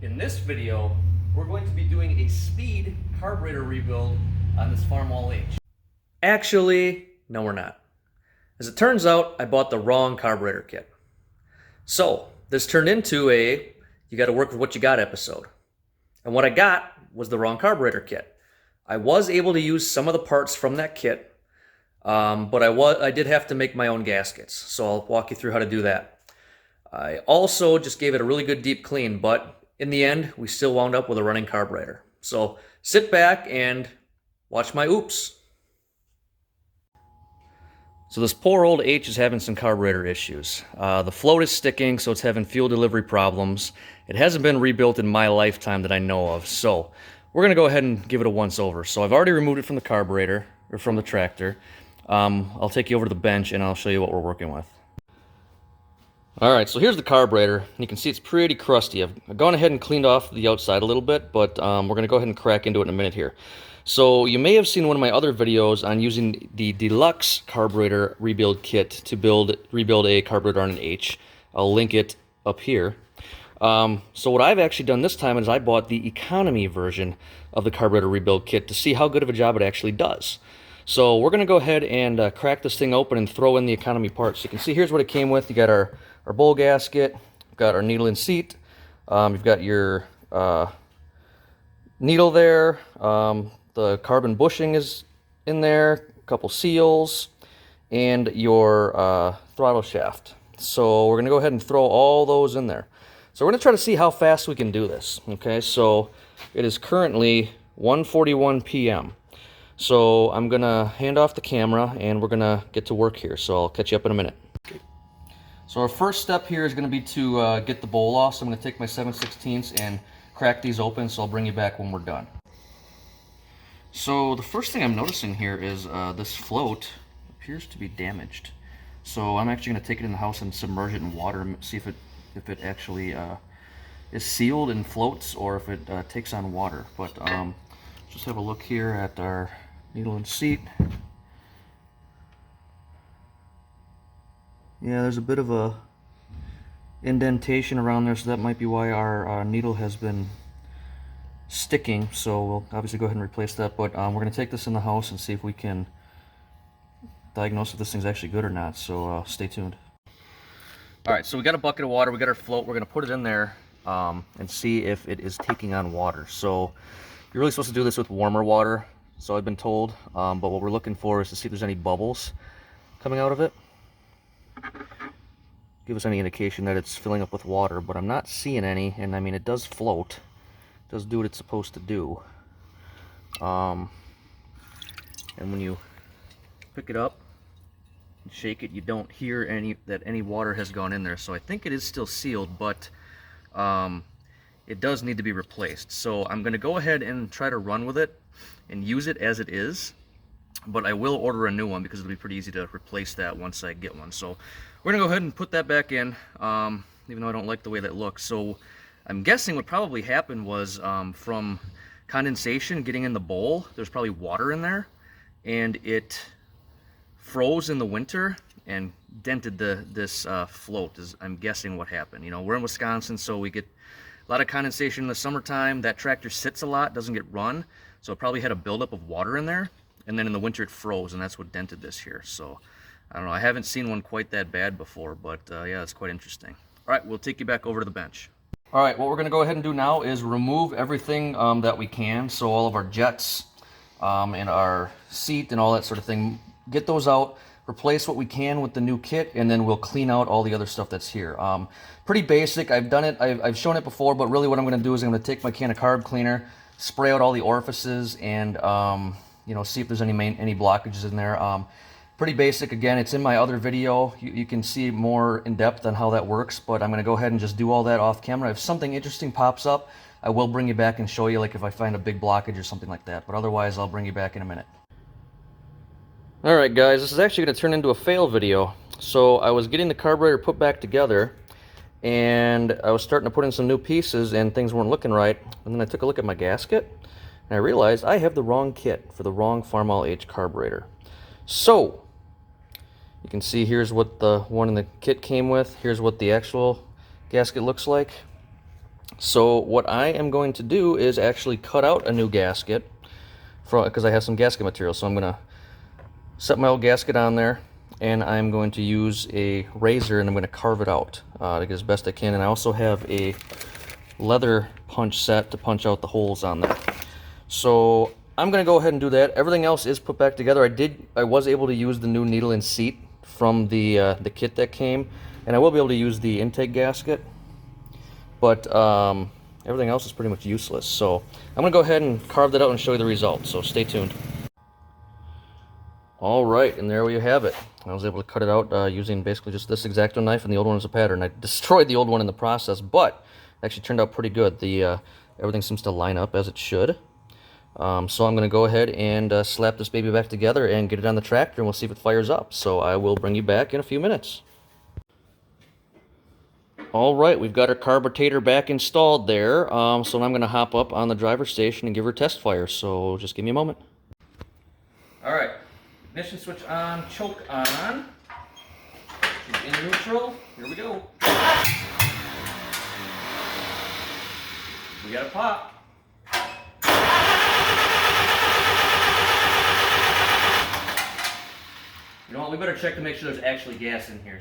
In this video, we're going to be doing a speed carburetor rebuild on this Farmall H. Actually, no we're not. As it turns out, I bought the wrong carburetor kit. So, this turned into a you gotta work with what you got episode. And what I got was the wrong carburetor kit. I was able to use some of the parts from that kit, but I did have to make my own gaskets. So I'll walk you through how to do that. I also just gave it a really good deep clean, but in the end, we still wound up with a running carburetor. So sit back and watch my oops. So this poor old H is having some carburetor issues. The float is sticking, so it's having fuel delivery problems. It hasn't been rebuilt in my lifetime that I know of, so we're gonna go ahead and give it a once over. So I've already removed it from the carburetor, or from the tractor. I'll take you over to the bench and I'll show you what we're working with. Alright, so here's the carburetor, and you can see it's pretty crusty. I've gone ahead and cleaned off the outside a little bit, but we're going to go ahead and crack into it in a minute here. So you may have seen one of my other videos on using the deluxe carburetor rebuild kit to rebuild a carburetor on an H. I'll link it up here. So what I've actually done this time is I bought the economy version of the carburetor rebuild kit to see how good of a job it actually does. So we're going to go ahead and crack this thing open and throw in the economy parts. So you can see here's what it came with. You got our bowl gasket, we've got our needle and seat, you've got your needle there, the carbon bushing is in there, a couple seals, and your throttle shaft. So we're going to go ahead and throw all those in there. So we're going to try to see how fast we can do this. Okay, so it is currently 1:41 p.m. So I'm going to hand off the camera and we're going to get to work here. So I'll catch you up in a minute. So our first step here is going to be to get the bowl off. So I'm going to take my 7/16 and crack these open, so I'll bring you back when we're done. So the first thing I'm noticing here is this float appears to be damaged. So I'm actually going to take it in the house and submerge it in water and see if it actually is sealed and floats, or if it takes on water. But just have a look here at our needle and seat. Yeah, there's a bit of a indentation around there, so that might be why our needle has been sticking. So we'll obviously go ahead and replace that, but we're going to take this in the house and see if we can diagnose if this thing's actually good or not, so stay tuned. Alright, so we got a bucket of water, we got our float, we're going to put it in there and see if it is taking on water. So you're really supposed to do this with warmer water, so I've been told, but what we're looking for is to see if there's any bubbles coming out of it. Give us any indication that it's filling up with water, but I'm not seeing any. And I mean, it does float, it does do what it's supposed to do. And when you pick it up and shake it, you don't hear that any water has gone in there. So I think it is still sealed, but it does need to be replaced. So I'm going to go ahead and try to run with it and use it as it is, but I will order a new one because it'll be pretty easy to replace that once I get one. So we're gonna go ahead and put that back in, even though I don't like the way that looks. So I'm guessing what probably happened was from condensation getting in the bowl, there's probably water in there, and it froze in the winter and dented this float, is I'm guessing what happened. You know, we're in Wisconsin, so we get a lot of condensation in the summertime. That tractor sits a lot, doesn't get run, so it probably had a buildup of water in there, and then in the winter it froze, and that's what dented this here. So I don't know, I haven't seen one quite that bad before, but yeah, it's quite interesting. All right, we'll take you back over to the bench. All right, what we're gonna go ahead and do now is remove everything that we can. So all of our jets and our seat and all that sort of thing, get those out, replace what we can with the new kit, and then we'll clean out all the other stuff that's here. Pretty basic, I've done it, I've shown it before, but really what I'm gonna do is I'm gonna take my can of carb cleaner, spray out all the orifices, and you know, see if there's any blockages in there. Pretty basic. Again, it's in my other video. You can see more in depth on how that works, but I'm going to go ahead and just do all that off camera. If something interesting pops up, I will bring you back and show you, like if I find a big blockage or something like that, but otherwise I'll bring you back in a minute. Alright guys, this is actually going to turn into a fail video. So I was getting the carburetor put back together, and I was starting to put in some new pieces, and things weren't looking right, and then I took a look at my gasket, and I realized I have the wrong kit for the wrong Farmall H carburetor. So you can see here's what the one in the kit came with. Here's what the actual gasket looks like. So what I am going to do is actually cut out a new gasket, because I have some gasket material. So I'm going to set my old gasket on there, and I'm going to use a razor and I'm going to carve it out to get as best I can. And I also have a leather punch set to punch out the holes on there. So I'm going to go ahead and do that. Everything else is put back together. I was able to use the new needle and seat from the kit that came, and I will be able to use the intake gasket, but everything else is pretty much useless. So I'm going to go ahead and carve that out and show you the results, so stay tuned. All right, and there we have it. I was able to cut it out using basically just this X-Acto knife, and the old one is a pattern. I destroyed the old one in the process, but it actually turned out pretty good. Everything seems to line up as it should. So I'm going to go ahead and slap this baby back together and get it on the tractor, and we'll see if it fires up. So I will bring you back in a few minutes. All right, we've got our carburetor back installed there. So I'm going to hop up on the driver's station and give her a test fire. So just give me a moment. All right, ignition switch on, choke on. She's in neutral. Here we go. We got a pop. You know what, we better check to make sure there's actually gas in here.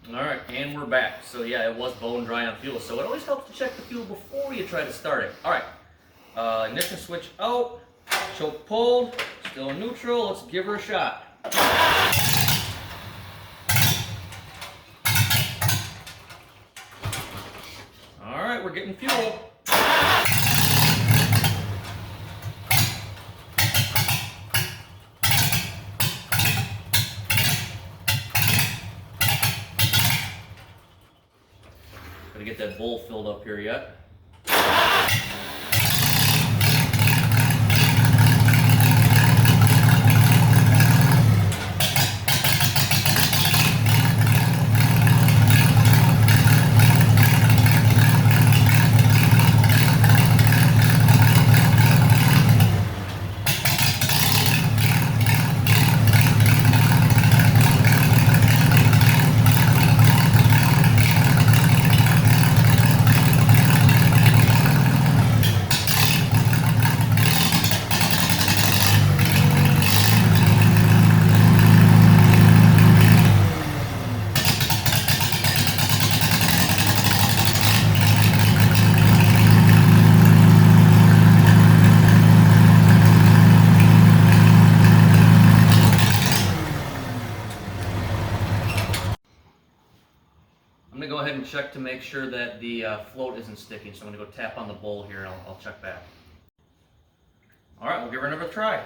Alright, and we're back. So yeah, it was bone dry on fuel, so it always helps to check the fuel before you try to start it. Alright, ignition switch out, choke pulled, still in neutral, let's give her a shot. Alright, we're getting fuel. Gotta get that bowl filled up here yet. I'm going to go ahead and check to make sure that the float isn't sticking, so I'm going to go tap on the bowl here and I'll check back. Alright, we'll give her another try.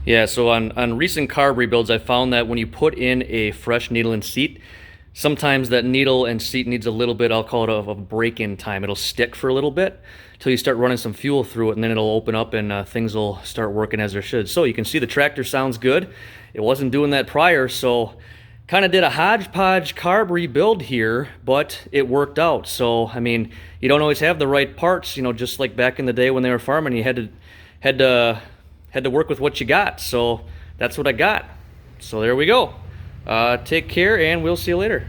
Yeah, so on recent carb rebuilds, I found that when you put in a fresh needle and seat, sometimes that needle and seat needs a little bit, I'll call it a break-in time. It'll stick for a little bit until you start running some fuel through it, and then it'll open up and things will start working as they should. So you can see the tractor sounds good. It wasn't doing that prior, so kind of did a hodgepodge carb rebuild here, but it worked out. So, I mean, you don't always have the right parts, you know, just like back in the day when they were farming, you had to work with what you got. So that's what I got. So there we go. Take care, and we'll see you later.